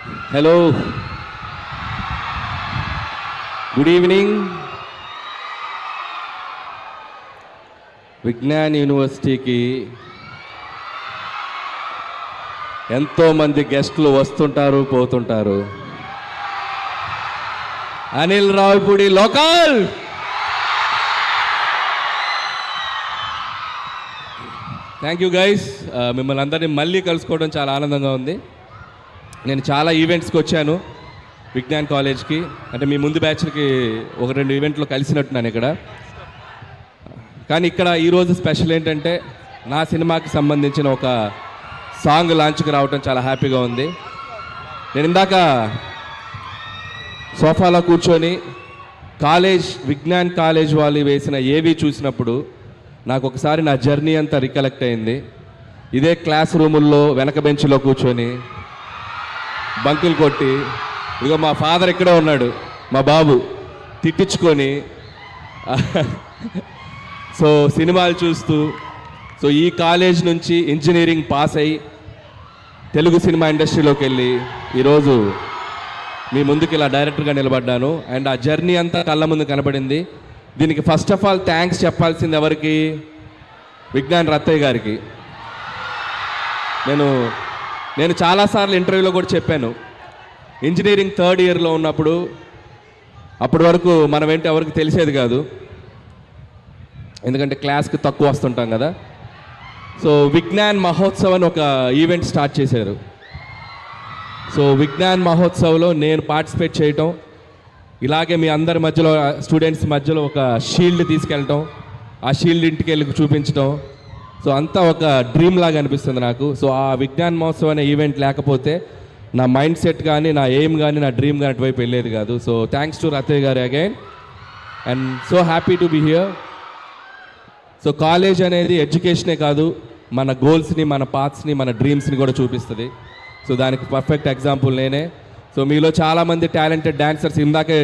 Hello, good evening. Vignan యూనివర్సిటీకి ఎంతోమంది గెస్టులు వస్తుంటారు, పోతుంటారు. Anil Ravipudi local. Thank you guys. మిమ్మల్ని అందరినీ మళ్ళీ కలుసుకోవడం చాలా ఆనందంగా ఉంది. నేను చాలా ఈవెంట్స్కి వచ్చాను విజ్ఞాన్ కాలేజ్కి. అంటే మీ ముందు బ్యాచ్లకి ఒక 2 ఈవెంట్లో కలిసినట్టున్నాను ఇక్కడ. కానీ ఇక్కడ ఈరోజు స్పెషల్ ఏంటంటే నా సినిమాకి సంబంధించిన ఒక సాంగ్ లాంచ్కి రావడం చాలా హ్యాపీగా ఉంది. నేను ఇందాక సోఫాలో కూర్చొని విజ్ఞాన్ కాలేజ్ వాళ్ళు వేసిన ఏవి చూసినప్పుడు నాకు ఒకసారి నా జర్నీ అంతా రికలెక్ట్ అయింది. ఇదే క్లాస్ రూముల్లో వెనక బెంచ్లో కూర్చొని బంకులు కొట్టి, ఇదిగో మా ఫాదర్ ఇక్కడే ఉన్నాడు, మా బాబు తిట్టించుకొని సో సినిమాలు చూస్తూ, సో ఈ కాలేజ్ నుంచి ఇంజనీరింగ్ పాస్ అయ్యి తెలుగు సినిమా ఇండస్ట్రీలోకి వెళ్ళి ఈరోజు మీ ముందుకు ఇలా డైరెక్టర్గా నిలబడ్డాను. అండ్ ఆ జర్నీ అంతా కళ్ళ ముందు కనబడింది. దీనికి ఫస్ట్ ఆఫ్ ఆల్ థ్యాంక్స్ చెప్పాల్సింది ఎవరికి? విజ్ఞాన్ రత్తయ్య గారికి. నేను చాలాసార్లు ఇంటర్వ్యూలో కూడా చెప్పాను, ఇంజనీరింగ్ 3rd ఇయర్లో ఉన్నప్పుడు అప్పటి వరకు మనం ఏంటి ఎవరికి తెలిసేది కాదు, ఎందుకంటే క్లాస్కి తక్కువ వస్తుంటాం కదా. సో విజ్ఞాన్ మహోత్సవ్ అని ఒక ఈవెంట్ స్టార్ట్ చేశారు. సో విజ్ఞాన్ మహోత్సవ్లో నేను పార్టిసిపేట్ చేయటం, ఇలాగే మీ అందరి మధ్యలో స్టూడెంట్స్ మధ్యలో ఒక షీల్డ్ తీసుకెళ్ళటం, ఆ షీల్డ్ ఇంటికి వెళ్ళి చూపించడం, సో అంతా ఒక డ్రీమ్ లాగా అనిపిస్తుంది నాకు. సో ఆ విజ్ఞాన్ మహోత్సవ్ అనే ఈవెంట్ లేకపోతే నా మైండ్ సెట్ కానీ, నా ఎయిమ్ కానీ, నా డ్రీమ్ కానీ అటువైపు వెళ్ళేది కాదు. సో థ్యాంక్స్ టు రత్తయ్య గారు again, and so happy to be here. So college అనేది ఎడ్యుకేషనే కాదు, మన గోల్స్ని, మన పాత్స్ని, మన డ్రీమ్స్ని కూడా చూపిస్తుంది. సో దానికి పర్ఫెక్ట్ ఎగ్జాంపుల్ నేనే. సో మీలో చాలామంది టాలెంటెడ్ డాన్సర్స్ ఇందాకే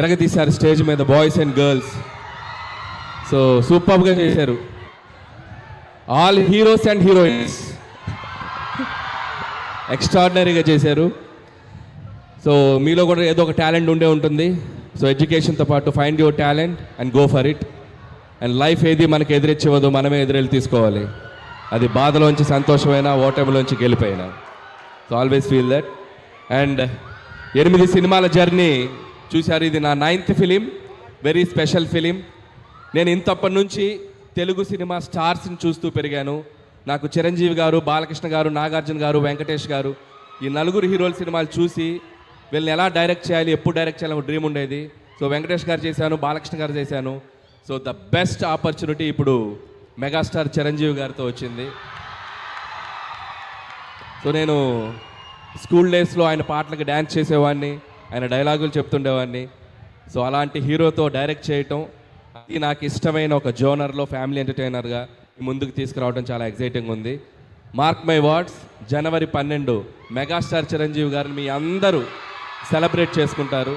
ఎరగతీశారు స్టేజ్ మీద, బాయ్స్ అండ్ గర్ల్స్. సో సూపర్గా చేశారు, ఆల్ హీరోస్ అండ్ హీరోయిన్స్ ఎక్స్ట్రాడినరీగా చేశారు. సో మీలో కూడా ఏదో ఒక టాలెంట్ ఉండే ఉంటుంది. సో ఎడ్యుకేషన్తో పాటు find your talent and go for it. And life ఏది మనకి ఎదురిచ్చివ్వదు, మనమే ఎదురెళ్ళి తీసుకోవాలి. అది బాధలోంచి సంతోషమైనా, ఓటమిలోంచి గెలిపోయినా. So always feel that. And 8 సినిమాల జర్నీ చూశారు. ఇది నా 9th film, very special film. నేను ఇంతప్పటి నుంచి తెలుగు సినిమా స్టార్స్ని చూస్తూ పెరిగాను. నాకు చిరంజీవి గారు, బాలకృష్ణ గారు, నాగార్జున గారు, వెంకటేష్ గారు, ఈ 4 హీరోల సినిమాలు చూసి వీళ్ళని ఎలా డైరెక్ట్ చేయాలి, ఎప్పుడు డైరెక్ట్ చేయాలని డ్రీమ్ ఉండేది. సో వెంకటేష్ గారు చేశాను, బాలకృష్ణ గారు చేశాను. సో ద బెస్ట్ ఆపర్చునిటీ ఇప్పుడు మెగాస్టార్ చిరంజీవి గారితో వచ్చింది. సో నేను స్కూల్ డేస్లో ఆయన పాటలకు డ్యాన్స్ చేసేవాడిని, ఆయన డైలాగులు చెప్తుండేవాడిని. సో అలాంటి హీరోతో డైరెక్ట్ చేయటం, అది నాకు ఇష్టమైన ఒక జోనర్లో ఫ్యామిలీ ఎంటర్టైనర్గా ముందుకు తీసుకురావడం చాలా ఎక్సైటింగ్ ఉంది. Mark my words, January 12 megastar Chiranjeevi గారిని మీ అందరూ సెలబ్రేట్ చేసుకుంటారు.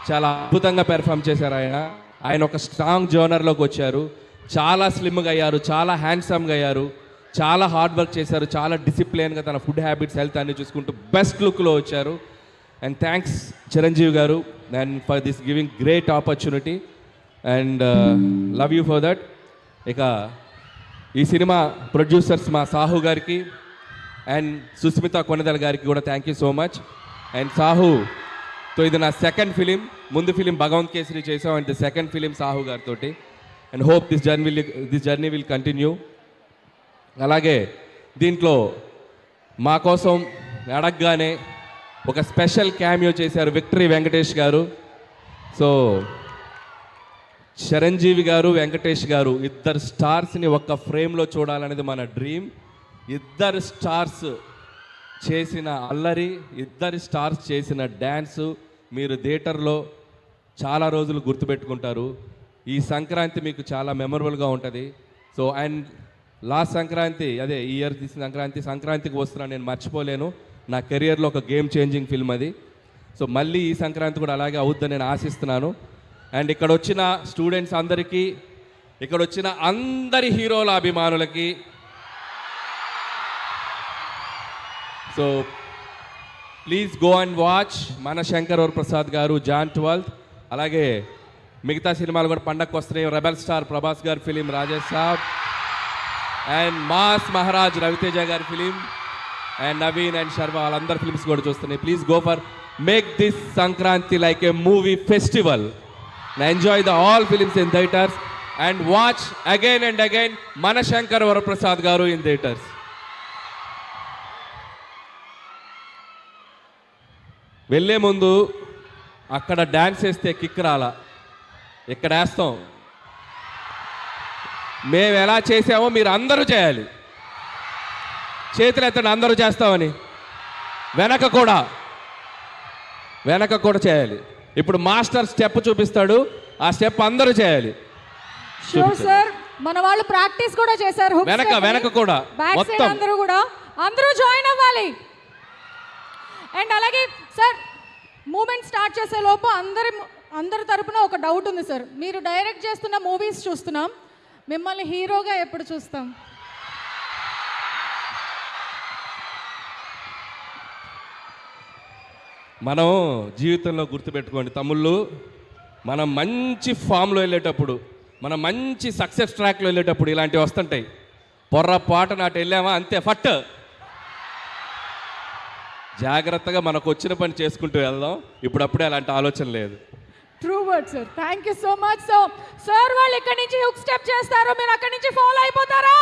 చాలా అద్భుతంగా పెర్ఫామ్ చేశారు ఆయన ఒక స్ట్రాంగ్ జోనర్లోకి వచ్చారు. చాలా స్లిమ్గా అయ్యారు, చాలా హ్యాండ్సమ్గా అయ్యారు, చాలా హార్డ్ వర్క్ చేశారు, చాలా డిసిప్లిన్గా తన ఫుడ్ హ్యాబిట్స్, హెల్త్ అన్ని చూసుకుంటూ బెస్ట్ లుక్లో వచ్చారు. అండ్ థ్యాంక్స్ చిరంజీవి గారు and for this giving great opportunity and love you for that. ఇక ఈ సినిమా ప్రొడ్యూసర్స్ మా సాహు గారికి అండ్ సుస్మిత కొనెదల గారికి కూడా thank you so much. And సాహుతో ఇది నా 2nd ఫిలిం. ముందు ఫిలిం భగవంత్ కేసరి చేసాం, and the 2nd film Sahu గారితో. And hope this journey will continue. అలాగే దీంట్లో మా కోసం అడగగానే ఒక స్పెషల్ క్యామియో చేశారు విక్టరీ వెంకటేష్ గారు. సో చిరంజీవి గారు, వెంకటేష్ గారు, ఇద్దరు స్టార్స్ని ఒక్క ఫ్రేమ్లో చూడాలనేది మన డ్రీమ్. ఇద్దరు స్టార్స్ చేసిన అల్లరి, ఇద్దరు స్టార్స్ చేసిన డ్యాన్సు మీరు థియేటర్లో చాలా రోజులు గుర్తుపెట్టుకుంటారు. ఈ సంక్రాంతి మీకు చాలా మెమరబుల్గా ఉంటుంది. సో అండ్ లాస్ట్ సంక్రాంతి, అదే ఈ ఇయర్ తీసిన సంక్రాంతికి వస్తున్నాను, నేను మర్చిపోలేను. నా కెరియర్లో ఒక గేమ్ చేంజింగ్ ఫిల్మ్ అది. సో మళ్ళీ ఈ సంక్రాంతి కూడా అలాగే అవుద్దని నేను ఆశిస్తున్నాను. అండ్ ఇక్కడ వచ్చిన స్టూడెంట్స్ అందరికీ, ఇక్కడ వచ్చిన అందరి హీరోల అభిమానులకి, so please go and watch మన శంకర్ వరప్రసాద్ గారు జాన్ 12th. అలాగే మిగతా సినిమాలు కూడా పండగకు వస్తున్నాయి. రెబల్ స్టార్ ప్రభాస్ గారి film Rajesh Saab, and mass Maharaj Ravi Teja గారి film, and Naveen and Sharma వాళ్ళందరి ఫిలిమ్స్ కూడా చూస్తున్నాయి. Please go for make this Sankranti like a movie festival. Enjoy the all films in theatres and watch again and again మన శంకర్ వరప్రసాద్ గారు ఇన్ థియేటర్స్. వెళ్ళే ముందు అక్కడ డ్యాన్స్ వేస్తే కిక్ రాలా, ఇక్కడ వేస్తాం. మేము ఎలా చేసామో మీరు అందరూ చేయాలి. చేతులు ఎత్తండి అందరూ చేస్తామని. వెనక కూడా చేయాలి. ఇప్పుడు మాస్టర్ స్టెప్ చూపిస్తాడు, ఆ స్టెప్ అందరూ చేయాలి. షూర్ సార్, మన వాళ్ళు ప్రాక్టీస్ కూడా చేశారు. వెనక కూడా మొత్తం అందరూ జాయిన్ అవ్వాలి. అండ్ అలాగే సార్, మూమెంట్ స్టార్ట్ చేసే లోపు అందరి తరపున ఒక డౌట్ ఉంది సార్. మీరు డైరెక్ట్ చేస్తున్న మూవీస్ చూస్తున్నాం, మిమ్మల్ని హీరోగా ఎప్పుడు చూస్తాం? మనం జీవితంలో గుర్తుపెట్టుకోండి తమ్ముళ్ళు, మనం మంచి ఫామ్లో వెళ్ళేటప్పుడు, మనం మంచి సక్సెస్ ట్రాక్లో వెళ్ళేటప్పుడు ఇలాంటివి వస్తుంటాయి. పొర్రపాటు నాటి వెళ్ళామా అంతే ఫట్. జాగ్రత్తగా మనకు వచ్చిన పని చేసుకుంటూ వెళ్దాం. ఇప్పుడప్పుడే అలాంటి ఆలోచన లేదు. True word sir, thank you so much. So sir వాళ్ళు ఇక్కడి నుంచి హుక్ స్టెప్ చేస్తారు, మీరు అక్కడి నుంచి ఫాలో అయిపోతారా?